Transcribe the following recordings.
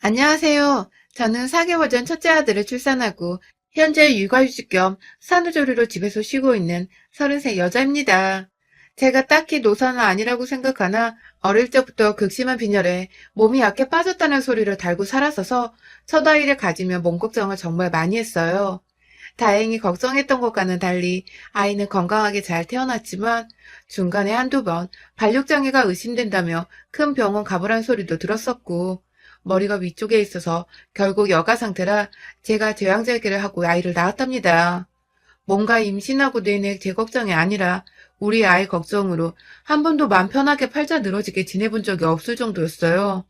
안녕하세요. 저는 4개월 전 첫째 아들을 출산하고 현재 육아휴직 겸 산후조리로 집에서 쉬고 있는 33 여자입니다. 제가 딱히 노사는 아니라고 생각하나 어릴 적부터 극심한 빈혈에 몸이 약해 빠졌다는 소리를 달고 살았어서 첫 아이를 가지면 몸 걱정을 정말 많이 했어요. 다행히 걱정했던 것과는 달리 아이는 건강하게 잘 태어났지만 중간에 한두 번 발육장애가 의심된다며 큰 병원 가보란 소리도 들었었고 머리가 위쪽에 있어서 결국 여가 상태라 제가 제왕절개를 하고 아이를 낳았답니다. 뭔가 임신하고 내내 제 걱정이 아니라 우리 아이 걱정으로 한 번도 맘 편하게 팔자 늘어지게 지내본 적이 없을 정도였어요.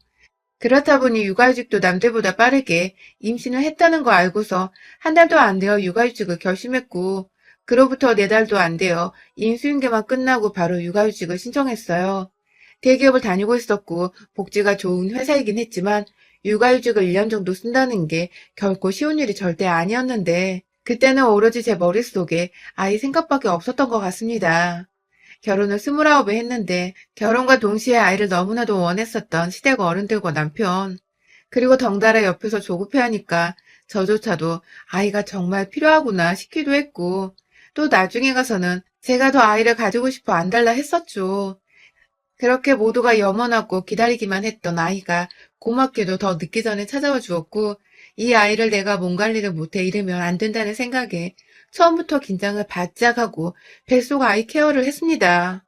그렇다 보니 육아휴직도 남들보다 빠르게 임신을 했다는 거 알고서 한 달도 안 되어 육아휴직을 결심했고, 그로부터 4달도 안 되어 임수인계만 끝나고 바로 육아휴직을 신청했어요. 대기업을 다니고 있었고 복지가 좋은 회사이긴 했지만 육아휴직을 1년 정도 쓴다는 게 결코 쉬운 일이 절대 아니었는데 그때는 오로지 제 머릿속에 아이 생각밖에 없었던 것 같습니다. 결혼을 29에 했는데 결혼과 동시에 아이를 너무나도 원했었던 시댁 어른들과 남편, 그리고 덩달아 옆에서 조급해하니까 저조차도 아이가 정말 필요하구나 싶기도 했고 또 나중에 가서는 제가 더 아이를 가지고 싶어 안달나 했었죠. 그렇게 모두가 염원하고 기다리기만 했던 아이가 고맙게도 더 늦기 전에 찾아와 주었고 이 아이를 내가 몸 관리를 못해 잃으면 안 된다는 생각에 처음부터 긴장을 바짝 하고 뱃속 아이 케어를 했습니다.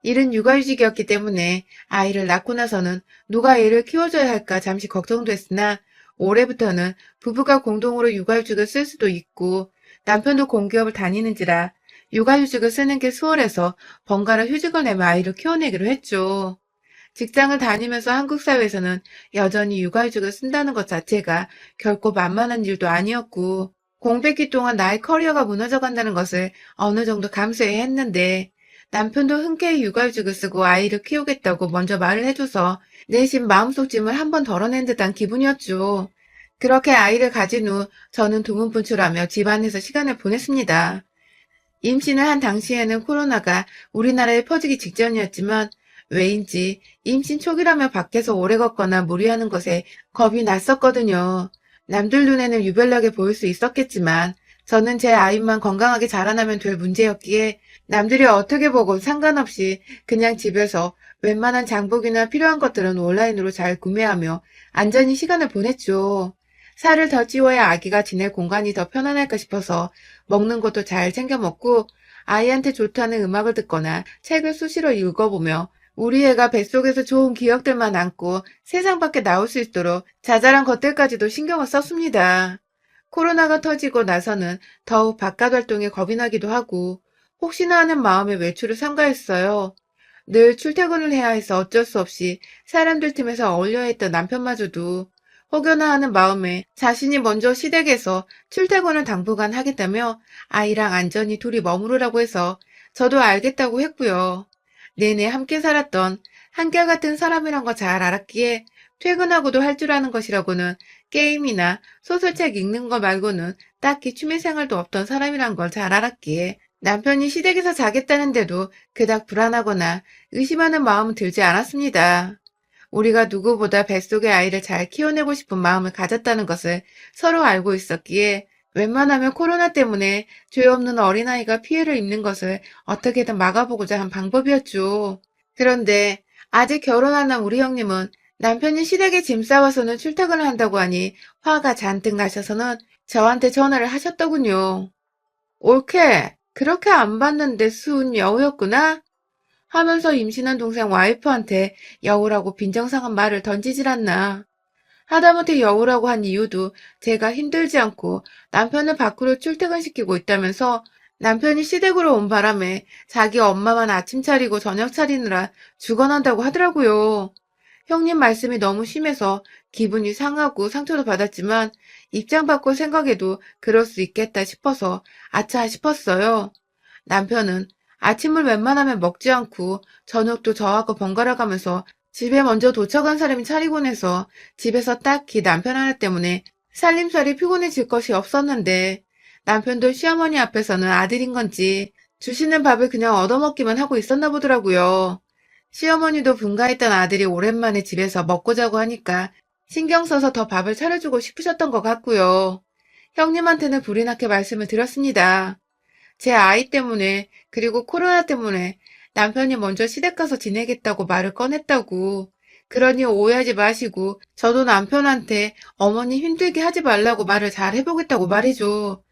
이른 육아휴직이었기 때문에 아이를 낳고 나서는 누가 애를 키워줘야 할까 잠시 걱정도 했으나 올해부터는 부부가 공동으로 육아휴직을 쓸 수도 있고 남편도 공기업을 다니는지라 육아휴직을 쓰는 게 수월해서 번갈아 휴직을 내며 아이를 키워내기로 했죠. 직장을 다니면서 한국 사회에서는 여전히 육아휴직을 쓴다는 것 자체가 결코 만만한 일도 아니었고 공백기 동안 나의 커리어가 무너져 간다는 것을 어느 정도 감수해야 했는데 남편도 흔쾌히 육아휴직을 쓰고 아이를 키우겠다고 먼저 말을 해줘서 내심 마음속 짐을 한 번 덜어낸 듯한 기분이었죠. 그렇게 아이를 가진 후 저는 두문분출하며 집안에서 시간을 보냈습니다. 임신을 한 당시에는 코로나가 우리나라에 퍼지기 직전이었지만 왜인지 임신 초기라며 밖에서 오래 걷거나 무리하는 것에 겁이 났었거든요. 남들 눈에는 유별나게 보일 수 있었겠지만 저는 제 아이만 건강하게 자라나면 될 문제였기에 남들이 어떻게 보고 상관없이 그냥 집에서 웬만한 장복이나 필요한 것들은 온라인으로 잘 구매하며 안전히 시간을 보냈죠. 살을 더 찌워야 아기가 지낼 공간이 더 편안할까 싶어서 먹는 것도 잘 챙겨 먹고 아이한테 좋다는 음악을 듣거나 책을 수시로 읽어보며 우리 애가 뱃속에서 좋은 기억들만 남고 세상 밖에 나올 수 있도록 자잘한 것들까지도 신경을 썼습니다. 코로나가 터지고 나서는 더욱 바깥 활동에 겁이 나기도 하고 혹시나 하는 마음에 외출을 삼가했어요. 늘 출퇴근을 해야 해서 어쩔 수 없이 사람들 틈에서 어울려야 했던 남편마저도 혹여나 하는 마음에 자신이 먼저 시댁에서 출퇴근을 당분간 하겠다며 아이랑 안전히 둘이 머무르라고 해서 저도 알겠다고 했고요. 내내 함께 살았던 한결같은 사람이란 거 잘 알았기에 퇴근하고도 할 줄 아는 것이라고는 게임이나 소설책 읽는 거 말고는 딱히 취미생활도 없던 사람이란 걸 잘 알았기에 남편이 시댁에서 자겠다는데도 그닥 불안하거나 의심하는 마음은 들지 않았습니다. 우리가 누구보다 뱃속의 아이를 잘 키워내고 싶은 마음을 가졌다는 것을 서로 알고 있었기에 웬만하면 코로나 때문에 죄 없는 어린아이가 피해를 입는 것을 어떻게든 막아보고자 한 방법이었죠. 그런데 아직 결혼 안 한 우리 형님은 남편이 시댁에 짐 싸와서는 출퇴근을 한다고 하니 화가 잔뜩 나셔서는 저한테 전화를 하셨더군요. 옳게 그렇게 안 봤는데 순 여우였구나? 하면서 임신한 동생 와이프한테 여우라고 빈정상한 말을 던지질 않나. 하다못해 여우라고 한 이유도 제가 힘들지 않고 남편을 밖으로 출퇴근시키고 있다면서 남편이 시댁으로 온 바람에 자기 엄마만 아침 차리고 저녁 차리느라 죽어난다고 하더라고요. 형님 말씀이 너무 심해서 기분이 상하고 상처도 받았지만 입장 바꿔 생각해도 그럴 수 있겠다 싶어서 아차 싶었어요. 남편은 아침을 웬만하면 먹지 않고 저녁도 저하고 번갈아 가면서 집에 먼저 도착한 사람이 차리곤 해서 집에서 딱히 남편 하나 때문에 살림살이 피곤해질 것이 없었는데 남편도 시어머니 앞에서는 아들인 건지 주시는 밥을 그냥 얻어먹기만 하고 있었나 보더라고요. 시어머니도 분가했던 아들이 오랜만에 집에서 먹고 자고 하니까 신경 써서 더 밥을 차려주고 싶으셨던 것 같고요. 형님한테는 불이 나게 말씀을 드렸습니다. 제 아이 때문에 그리고 코로나 때문에 남편이 먼저 시댁 가서 지내겠다고 말을 꺼냈다고. 그러니 오해하지 마시고 저도 남편한테 어머니 힘들게 하지 말라고 말을 잘 해보겠다고 말이죠.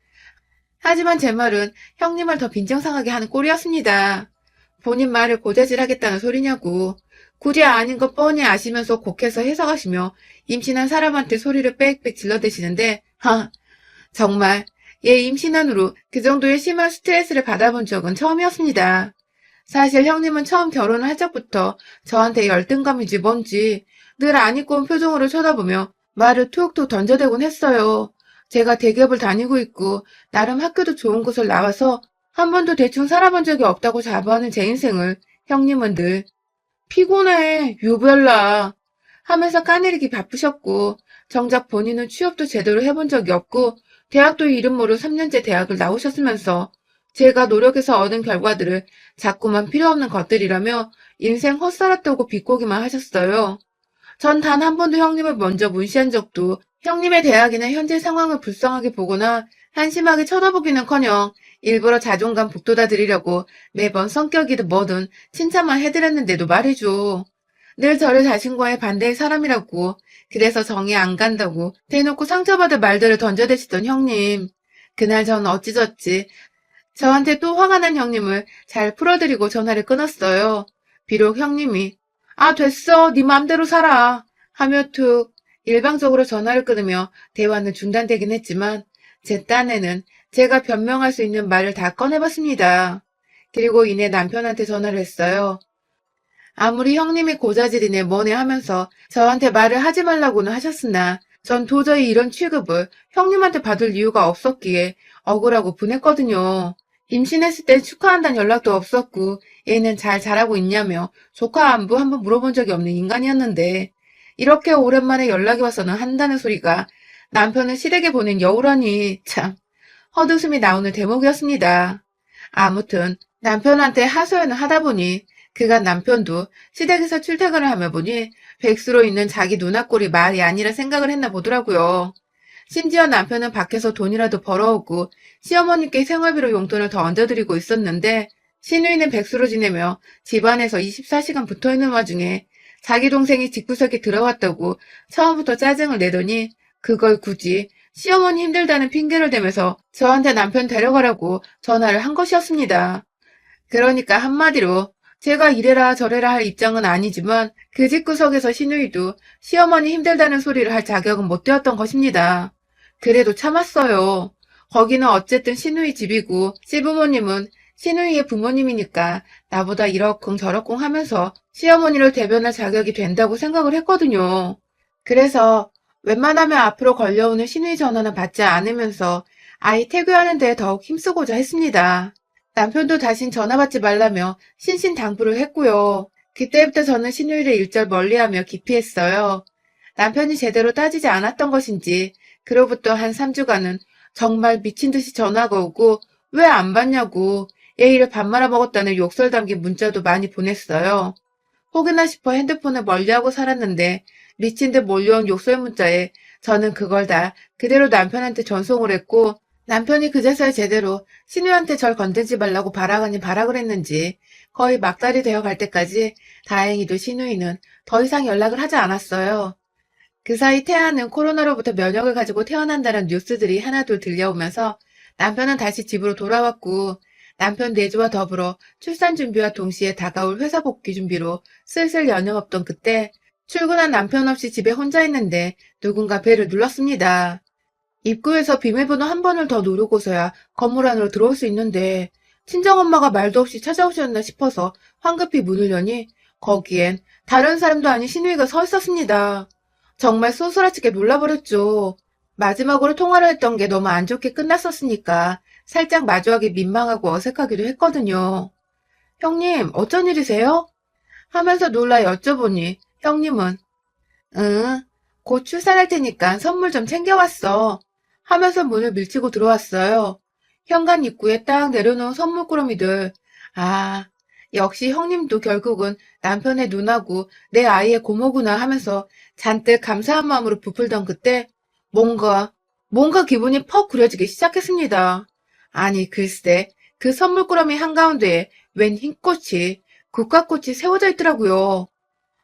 하지만 제 말은 형님을 더 빈정상하게 하는 꼴이었습니다. 본인 말을 고자질하겠다는 소리냐고. 굳이 아닌 것 뻔히 아시면서 곡해서 해석하시며 임신한 사람한테 소리를 빽빽 질러대시는데 정말 얘 임신한 후로 그 정도의 심한 스트레스를 받아본 적은 처음이었습니다. 사실 형님은 처음 결혼을 할 적부터 저한테 열등감인지 뭔지 늘 안 입고 온 표정으로 쳐다보며 말을 툭툭 던져대곤 했어요. 제가 대기업을 다니고 있고 나름 학교도 좋은 곳을 나와서 한 번도 대충 살아본 적이 없다고 자부하는 제 인생을 형님은 늘 피곤해, 유별나 하면서 까내리기 바쁘셨고 정작 본인은 취업도 제대로 해본 적이 없고 대학도 이름 모를 3년제 대학을 나오셨으면서 제가 노력해서 얻은 결과들을 자꾸만 필요없는 것들이라며 인생 헛살았다고 비꼬기만 하셨어요. 전 단 한 번도 형님을 먼저 무시한 적도 형님의 대학이나 현재 상황을 불쌍하게 보거나 한심하게 쳐다보기는커녕 일부러 자존감 북돋아 드리려고 매번 성격이든 뭐든 칭찬만 해드렸는데도 말이죠. 늘 저를 자신과의 반대의 사람이라고 그래서 정이 안 간다고 대놓고 상처받을 말들을 던져대시던 형님. 그날 전 어찌저찌 저한테 또 화가 난 형님을 잘 풀어드리고 전화를 끊었어요. 비록 형님이 됐어 네 맘대로 살아 하며 툭 일방적으로 전화를 끊으며 대화는 중단되긴 했지만 제 딴에는 제가 변명할 수 있는 말을 다 꺼내봤습니다. 그리고 이내 남편한테 전화를 했어요. 아무리 형님이 고자질이네 뭐네 하면서 저한테 말을 하지 말라고는 하셨으나 전 도저히 이런 취급을 형님한테 받을 이유가 없었기에 억울하고 분했거든요. 임신했을 땐 축하한다는 연락도 없었고 얘는 잘 자라고 있냐며 조카 안부 한번 물어본 적이 없는 인간이었는데 이렇게 오랜만에 연락이 와서는 한다는 소리가 남편을 시댁에 보낸 여우라니 참 헛웃음이 나오는 대목이었습니다. 아무튼 남편한테 하소연을 하다 보니 그간 남편도 시댁에서 출퇴근을 하며 보니 백수로 있는 자기 누나 꼴이 말이 아니라 생각을 했나 보더라고요. 심지어 남편은 밖에서 돈이라도 벌어오고 시어머니께 생활비로 용돈을 더 얹어드리고 있었는데 시누이는 백수로 지내며 집안에서 24시간 붙어있는 와중에 자기 동생이 집구석에 들어왔다고 처음부터 짜증을 내더니 그걸 굳이 시어머니 힘들다는 핑계를 대면서 저한테 남편 데려가라고 전화를 한 것이었습니다. 그러니까 한마디로 제가 이래라 저래라 할 입장은 아니지만 그 집구석에서 시누이도 시어머니 힘들다는 소리를 할 자격은 못 되었던 것입니다. 그래도 참았어요. 거기는 어쨌든 시누이 집이고 시부모님은 시누이의 부모님이니까 나보다 이러쿵 저러쿵 하면서 시어머니를 대변할 자격이 된다고 생각을 했거든요. 그래서 웬만하면 앞으로 걸려오는 시누이 전화는 받지 않으면서 아이 태교하는 데 더욱 힘쓰고자 했습니다. 남편도 다신 전화 받지 말라며 신신당부를 했고요. 그때부터 저는 시누이를 일절 멀리하며 기피했어요. 남편이 제대로 따지지 않았던 것인지 그로부터 한 3주간은 정말 미친 듯이 전화가 오고 왜 안 받냐고 예의를 밥 말아먹었다는 욕설 담긴 문자도 많이 보냈어요. 혹여나 싶어 핸드폰을 멀리하고 살았는데 미친 듯 몰려온 욕설 문자에 저는 그걸 다 그대로 남편한테 전송을 했고 남편이 그제서야 제대로 시누이한테 절 건들지 말라고 발악하니 발악을 했는지 거의 막달이 되어 갈 때까지 다행히도 시누이는 더 이상 연락을 하지 않았어요. 그 사이 태아는 코로나로부터 면역을 가지고 태어난다는 뉴스들이 하나둘 들려오면서 남편은 다시 집으로 돌아왔고 남편 내조와 더불어 출산 준비와 동시에 다가올 회사 복귀 준비로 슬슬 여념없던 그때 출근한 남편 없이 집에 혼자 있는데 누군가 배를 눌렀습니다. 입구에서 비밀번호 한 번을 더 누르고서야 건물 안으로 들어올 수 있는데 친정엄마가 말도 없이 찾아오셨나 싶어서 황급히 문을 여니 거기엔 다른 사람도 아닌 시누이가 서 있었습니다. 정말 소스라치게 놀라버렸죠. 마지막으로 통화를 했던 게 너무 안 좋게 끝났었으니까 살짝 마주하기 민망하고 어색하기도 했거든요. 형님, 어쩐 일이세요? 하면서 놀라 여쭤보니 형님은 응, 곧 출산할 테니까 선물 좀 챙겨왔어. 하면서 문을 밀치고 들어왔어요. 현관 입구에 딱 내려놓은 선물 꾸러미들. 아, 역시 형님도 결국은 남편의 누나고 내 아이의 고모구나 하면서 잔뜩 감사한 마음으로 부풀던 그때 뭔가, 뭔가 기분이 퍽 구려지기 시작했습니다. 아니, 글쎄, 그 선물꾸러미 한가운데에 웬 흰꽃이, 국화꽃이 세워져 있더라고요.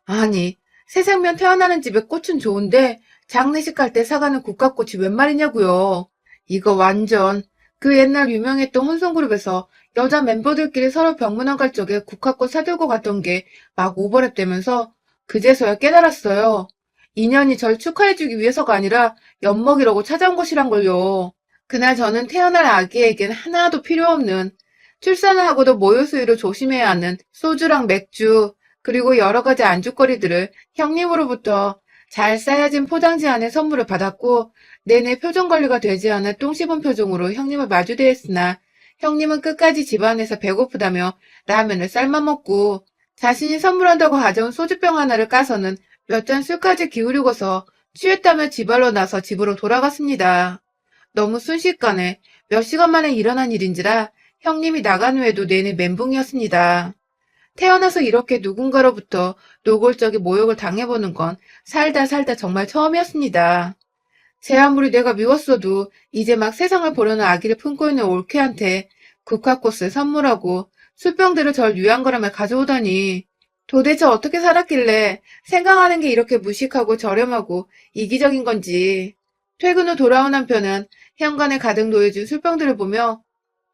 아니, 새 생명 태어나는 집에 꽃은 좋은데 장례식 갈 때 사가는 국화꽃이 웬 말이냐고요. 이거 완전 그 옛날 유명했던 혼성그룹에서 여자 멤버들끼리 서로 병문안 갈 적에 국화꽃 사들고 갔던 게 막 오버랩 되면서 그제서야 깨달았어요. 인연이 절 축하해주기 위해서가 아니라 엿먹이려고 찾아온 것이란 걸요. 그날 저는 태어날 아기에겐 하나도 필요 없는, 출산을 하고도 모유 수유를 조심해야 하는 소주랑 맥주, 그리고 여러 가지 안주거리들을 형님으로부터 잘 싸여진 포장지 안에 선물을 받았고, 내내 표정 관리가 되지 않은 똥 씹은 표정으로 형님을 마주대했으나 형님은 끝까지 집안에서 배고프다며 라면을 삶아 먹고, 자신이 선물한다고 가져온 소주병 하나를 까서는 몇 잔 술까지 기울이고서 취했다며 지발로 나서 집으로 돌아갔습니다. 너무 순식간에 몇 시간 만에 일어난 일인지라 형님이 나간 후에도 내내 멘붕이었습니다. 태어나서 이렇게 누군가로부터 노골적인 모욕을 당해보는 건 살다 살다 정말 처음이었습니다. 제 아무리 내가 미웠어도 이제 막 세상을 보려는 아기를 품고 있는 올케한테 국화꽃을 선물하고 술병들을 절 위한 거라며 가져오다니, 도대체 어떻게 살았길래 생각하는 게 이렇게 무식하고 저렴하고 이기적인 건지. 퇴근 후 돌아온 남편은 현관에 가득 놓여진 술병들을 보며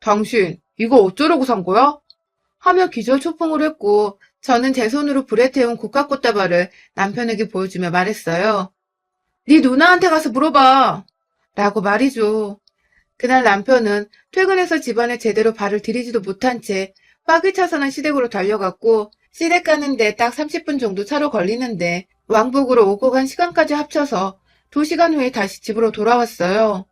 당신 이거 어쩌려고 산 거야? 하며 기절초풍을 했고, 저는 제 손으로 불에 태운 국화꽃다발을 남편에게 보여주며 말했어요. 네 누나한테 가서 물어봐. 라고 말이죠. 그날 남편은 퇴근해서 집안에 제대로 발을 들이지도 못한 채 빠귀차선한 시댁으로 달려갔고, 시댁 가는데 딱 30분 정도 차로 걸리는데 왕복으로 오고 간 시간까지 합쳐서 2시간 후에 다시 집으로 돌아왔어요.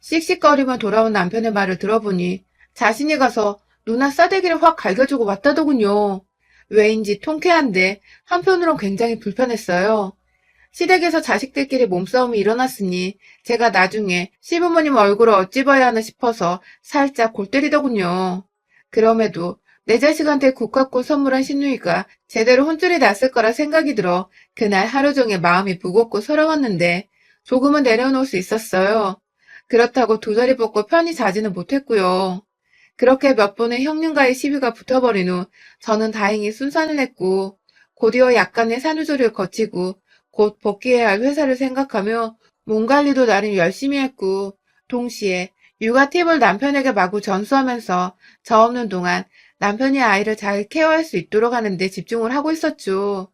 씩씩거리며 돌아온 남편의 말을 들어보니 자신이 가서 누나 싸대기를 확 갈겨주고 왔다더군요. 왜인지 통쾌한데 한편으론 굉장히 불편했어요. 시댁에서 자식들끼리 몸싸움이 일어났으니 제가 나중에 시부모님 얼굴을 어찌 봐야 하나 싶어서 살짝 골 때리더군요. 그럼에도 내 자식한테 국화꽃 선물한 신우이가 제대로 혼쭐이 났을 거라 생각이 들어 그날 하루 종일 마음이 무겁고 서러웠는데 조금은 내려놓을 수 있었어요. 그렇다고 두 다리 뻗고 편히 자지는 못했고요. 그렇게 몇 번의 형님과의 시비가 붙어버린 후 저는 다행히 순산을 했고, 곧이어 약간의 산후조리를 거치고 곧 복귀해야 할 회사를 생각하며 몸 관리도 나름 열심히 했고, 동시에 육아 팁을 남편에게 마구 전수하면서 저 없는 동안 남편이 아이를 잘 케어할 수 있도록 하는 데 집중을 하고 있었죠.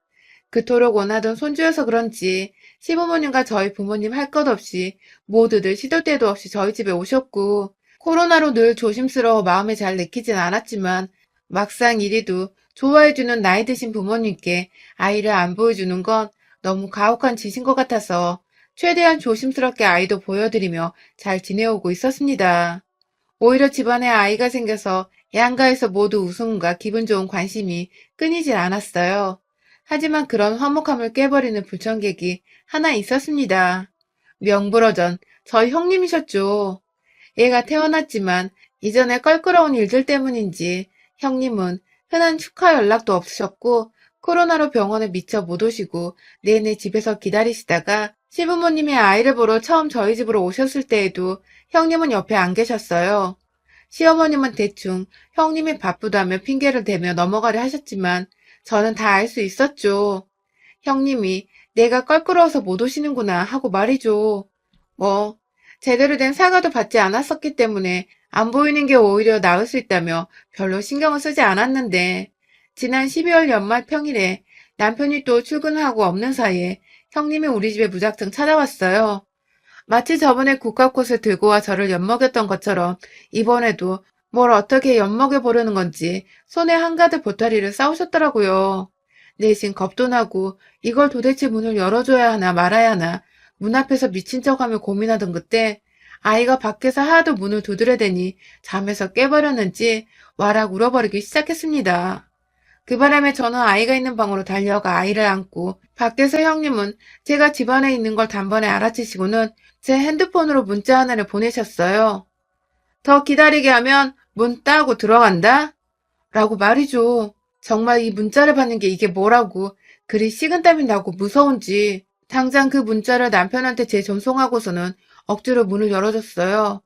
그토록 원하던 손주여서 그런지 시부모님과 저희 부모님 할 것 없이 모두들 시도 때도 없이 저희 집에 오셨고, 코로나로 늘 조심스러워 마음에 잘 내키진 않았지만 막상 이리도 좋아해주는 나이 드신 부모님께 아이를 안 보여주는 건 너무 가혹한 짓인 것 같아서 최대한 조심스럽게 아이도 보여드리며 잘 지내오고 있었습니다. 오히려 집안에 아이가 생겨서 양가에서 모두 웃음과 기분 좋은 관심이 끊이질 않았어요. 하지만 그런 화목함을 깨버리는 불청객이 하나 있었습니다. 명불허전 저희 형님이셨죠. 애가 태어났지만 이전에 껄끄러운 일들 때문인지 형님은 흔한 축하 연락도 없으셨고 코로나로 병원에 미처 못 오시고 내내 집에서 기다리시다가 시부모님이 아이를 보러 처음 저희 집으로 오셨을 때에도 형님은 옆에 안 계셨어요. 시어머님은 대충 형님이 바쁘다며 핑계를 대며 넘어가려 하셨지만 저는 다 알 수 있었죠. 형님이 내가 껄끄러워서 못 오시는구나 하고 말이죠. 뭐 제대로 된 사과도 받지 않았었기 때문에 안 보이는 게 오히려 나을 수 있다며 별로 신경을 쓰지 않았는데 지난 12월 연말 평일에 남편이 또 출근하고 없는 사이에 형님이 우리 집에 무작정 찾아왔어요. 마치 저번에 국화꽃을 들고 와 저를 엿먹였던 것처럼 이번에도 뭘 어떻게 엿먹여 보려는 건지 손에 한가득 보따리를 싸우셨더라고요. 내심 겁도 나고 이걸 도대체 문을 열어줘야 하나 말아야 하나 문 앞에서 미친 척하며 고민하던 그때 아이가 밖에서 하도 문을 두드려대니 잠에서 깨버렸는지 와락 울어버리기 시작했습니다. 그 바람에 저는 아이가 있는 방으로 달려가 아이를 안고 밖에서 형님은 제가 집안에 있는 걸 단번에 알아채시고는 제 핸드폰으로 문자 하나를 보내셨어요. 더 기다리게 하면 문 따고 들어간다? 라고 말이죠. 정말 이 문자를 받는 게 이게 뭐라고 그리 식은땀이 나고 무서운지 당장 그 문자를 남편한테 재전송하고서는 억지로 문을 열어줬어요.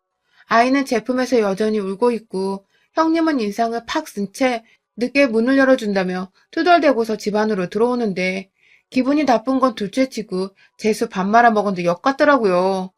아이는 제품에서 여전히 울고 있고 형님은 인상을 팍 쓴 채 늦게 문을 열어준다며 투덜대고서 집 안으로 들어오는데 기분이 나쁜 건 둘째치고 재수 밥 말아 먹었는데 역 같더라고요.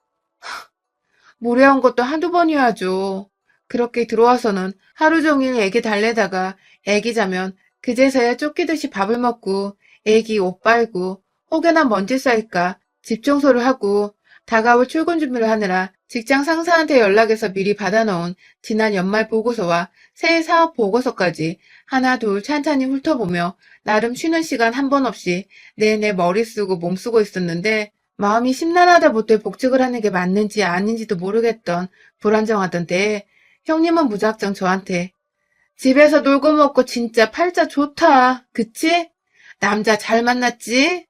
무례한 것도 한두 번이어야죠. 그렇게 들어와서는 하루 종일 애기 달래다가 애기 자면 그제서야 쫓기듯이 밥을 먹고 애기 옷 빨고 혹여나 먼지 쌓일까 집 청소를 하고 다가올 출근 준비를 하느라 직장 상사한테 연락해서 미리 받아놓은 지난 연말 보고서와 새해 사업 보고서까지 하나 둘 찬찬히 훑어보며 나름 쉬는 시간 한 번 없이 내내 머리 쓰고 몸 쓰고 있었는데 마음이 심란하다 못해 복직을 하는 게 맞는지 아닌지도 모르겠던 불안정하던 때에 형님은 무작정 저한테 집에서 놀고 먹고 진짜 팔자 좋다. 그치? 남자 잘 만났지?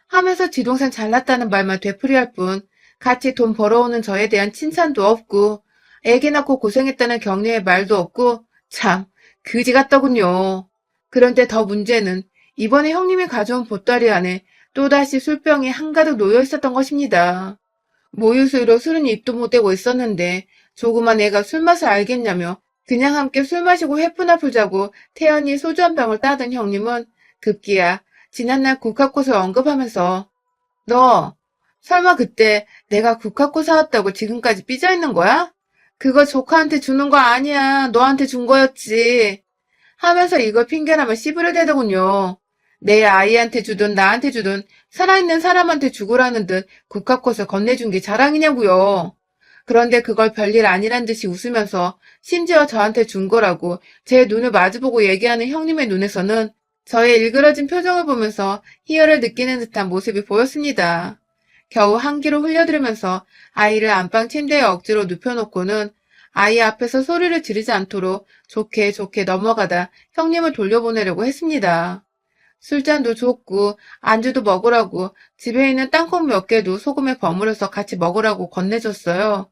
하면서 지동생 잘났다는 말만 되풀이할 뿐 같이 돈 벌어오는 저에 대한 칭찬도 없고 애기 낳고 고생했다는 격려의 말도 없고 참 그지 같더군요. 그런데 더 문제는 이번에 형님이 가져온 보따리 안에 또다시 술병이 한가득 놓여 있었던 것입니다. 모유수유로 술은 입도 못 대고 있었는데 조그만 애가 술맛을 알겠냐며 그냥 함께 술 마시고 회푸나 풀자고 태연히 소주 한 병을 따던 형님은 급기야 지난날 국화꽃을 언급하면서 너 설마 그때 내가 국화꽃 사왔다고 지금까지 삐져있는 거야? 그거 조카한테 주는 거 아니야. 너한테 준 거였지. 하면서 이걸 핑계라며 씨부를 대더군요. 내 아이한테 주든 나한테 주든 살아있는 사람한테 주고라는 듯 국화꽃을 건네준 게 자랑이냐고요. 그런데 그걸 별일 아니란 듯이 웃으면서 심지어 저한테 준 거라고 제 눈을 마주보고 얘기하는 형님의 눈에서는 저의 일그러진 표정을 보면서 희열을 느끼는 듯한 모습이 보였습니다. 겨우 한기로 흘려들으면서 아이를 안방 침대에 억지로 눕혀놓고는 아이 앞에서 소리를 지르지 않도록 좋게 좋게 넘어가다 형님을 돌려보내려고 했습니다. 술잔도 줬고 안주도 먹으라고 집에 있는 땅콩 몇 개도 소금에 버무려서 같이 먹으라고 건네줬어요.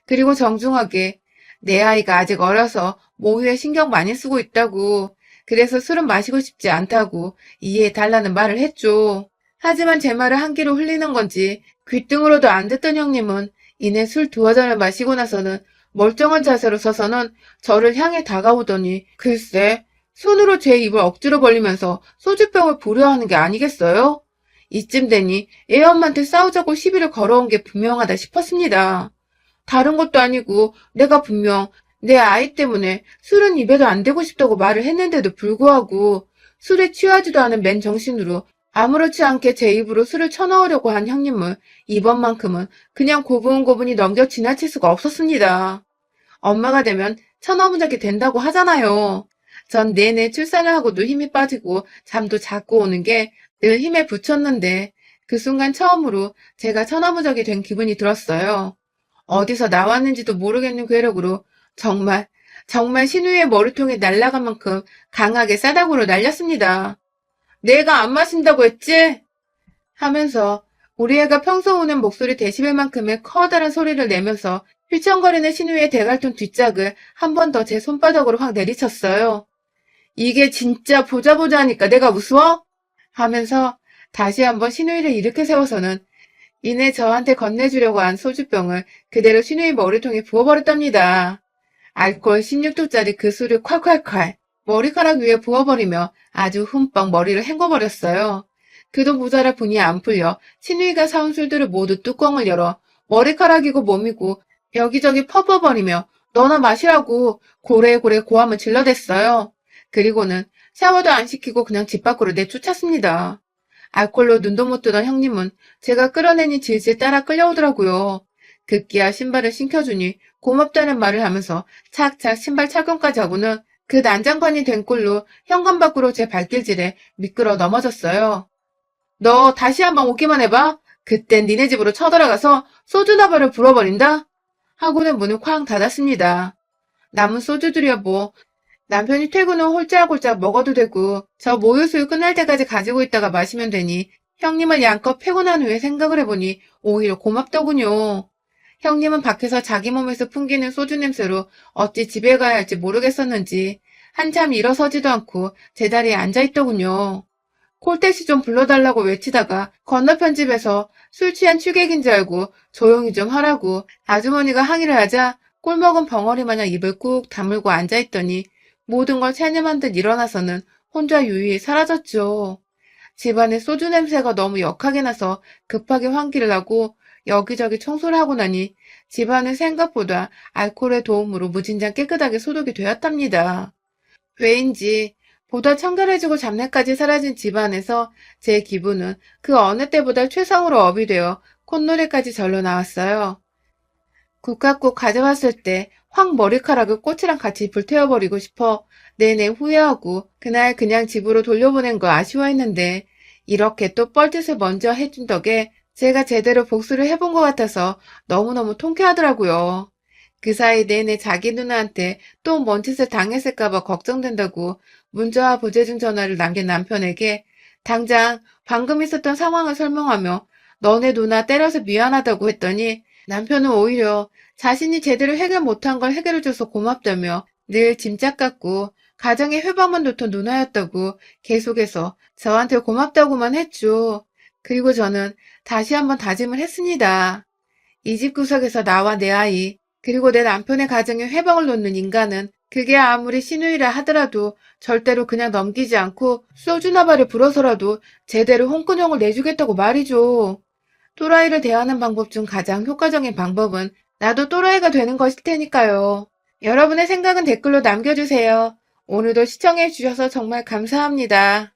그리고 정중하게 내 아이가 아직 어려서 모유에 신경 많이 쓰고 있다고 그래서 술은 마시고 싶지 않다고 이해해달라는 말을 했죠. 하지만 제 말을 한 귀로 흘리는 건지 귓등으로도 안 듣던 형님은 이내 술 두어 잔을 마시고 나서는 멀쩡한 자세로 서서는 저를 향해 다가오더니 글쎄 손으로 제 입을 억지로 벌리면서 소주병을 부려 하는 게 아니겠어요? 이쯤 되니 애 엄마한테 싸우자고 시비를 걸어온 게 분명하다 싶었습니다. 다른 것도 아니고 내가 분명 내 아이 때문에 술은 입에도 안 대고 싶다고 말을 했는데도 불구하고 술에 취하지도 않은 맨정신으로 아무렇지 않게 제 입으로 술을 쳐넣으려고 한 형님을 이번만큼은 그냥 고분고분히 넘겨 지나칠 수가 없었습니다. 엄마가 되면 천하무적이 된다고 하잖아요. 전 내내 출산을 하고도 힘이 빠지고 잠도 자꾸 오는 게 늘 힘에 부쳤는데 그 순간 처음으로 제가 천하무적이 된 기분이 들었어요. 어디서 나왔는지도 모르겠는 괴력으로 정말 신우이의 머리통에 날아간 만큼 강하게 싸다구로 날렸습니다. 내가 안 마신다고 했지? 하면서 우리 애가 평소 우는 목소리 데시벨만큼의 커다란 소리를 내면서 휘청거리는 신우의 대갈통 뒷짝을 한 번 더 제 손바닥으로 확 내리쳤어요. 이게 진짜 보자 하니까 내가 우스워? 하면서 다시 한번 신우이를 일으켜 세워서는 이내 저한테 건네주려고 한 소주병을 그대로 신우이 머리통에 부어버렸답니다. 알코올 16도짜리 그 술을 콸콸콸 머리카락 위에 부어버리며 아주 흠뻑 머리를 헹궈버렸어요. 그도 모자라 분이 안 풀려 신우이가 사온 술들을 모두 뚜껑을 열어 머리카락이고 몸이고 여기저기 퍼부어버리며 너나 마시라고 고래고래 고함을 질러댔어요. 그리고는 샤워도 안 시키고 그냥 집 밖으로 내쫓았습니다. 알코올로 눈도 못 뜨던 형님은 제가 끌어내니 질질 따라 끌려오더라고요. 급기야 신발을 신겨주니 고맙다는 말을 하면서 착착 신발 착용까지 하고는 그 난장판이 된 꼴로 현관 밖으로 제 발길질에 미끄러 넘어졌어요. 너 다시 한번 오기만 해봐. 그땐 니네 집으로 쳐들어가서 소주나발을 불어버린다. 하고는 문을 쾅 닫았습니다. 남은 소주들이야 뭐 남편이 퇴근 후 홀짝홀짝 먹어도 되고 저 모유수유 끝날 때까지 가지고 있다가 마시면 되니 형님을 양껏 패고 난 후에 생각을 해보니 오히려 고맙더군요. 형님은 밖에서 자기 몸에서 풍기는 소주 냄새로 어찌 집에 가야 할지 모르겠었는지 한참 일어서지도 않고 제자리에 앉아있더군요. 콜택시 좀 불러달라고 외치다가 건너편 집에서 술 취한 취객인 줄 알고 조용히 좀 하라고 아주머니가 항의를 하자 꿀먹은 벙어리 마냥 입을 꾹 다물고 앉아있더니 모든 걸 체념한 듯 일어나서는 혼자 유유히 사라졌죠. 집안에 소주 냄새가 너무 역하게 나서 급하게 환기를 하고 여기저기 청소를 하고 나니 집안은 생각보다 알코올의 도움으로 무진장 깨끗하게 소독이 되었답니다. 왜인지 보다 청결해지고 잡내까지 사라진 집안에서 제 기분은 그 어느 때보다 최상으로 업이 되어 콧노래까지 절로 나왔어요. 국화꽃 가져왔을 때 확 머리카락을 꽃이랑 같이 불태워버리고 싶어 내내 후회하고 그날 그냥 집으로 돌려보낸 거 아쉬워했는데 이렇게 또 뻘짓을 먼저 해준 덕에 제가 제대로 복수를 해본 것 같아서 너무너무 통쾌하더라고요. 그 사이 내내 자기 누나한테 또 뭔 짓을 당했을까봐 걱정된다고 문자와 부재중 전화를 남긴 남편에게 당장 방금 있었던 상황을 설명하며 너네 누나 때려서 미안하다고 했더니 남편은 오히려 자신이 제대로 해결 못한 걸 해결해줘서 고맙다며 늘 짐짝 같고 가정의 회방만 놓던 누나였다고 계속해서 저한테 고맙다고만 했죠. 그리고 저는 다시 한번 다짐을 했습니다. 이 집 구석에서 나와 내 아이, 그리고 내 남편의 가정에 회방을 놓는 인간은 그게 아무리 시누이라 하더라도 절대로 그냥 넘기지 않고 소주나발을 불어서라도 제대로 홍군형을 내주겠다고 말이죠. 또라이를 대하는 방법 중 가장 효과적인 방법은 나도 또라이가 되는 것일 테니까요. 여러분의 생각은 댓글로 남겨주세요. 오늘도 시청해주셔서 정말 감사합니다.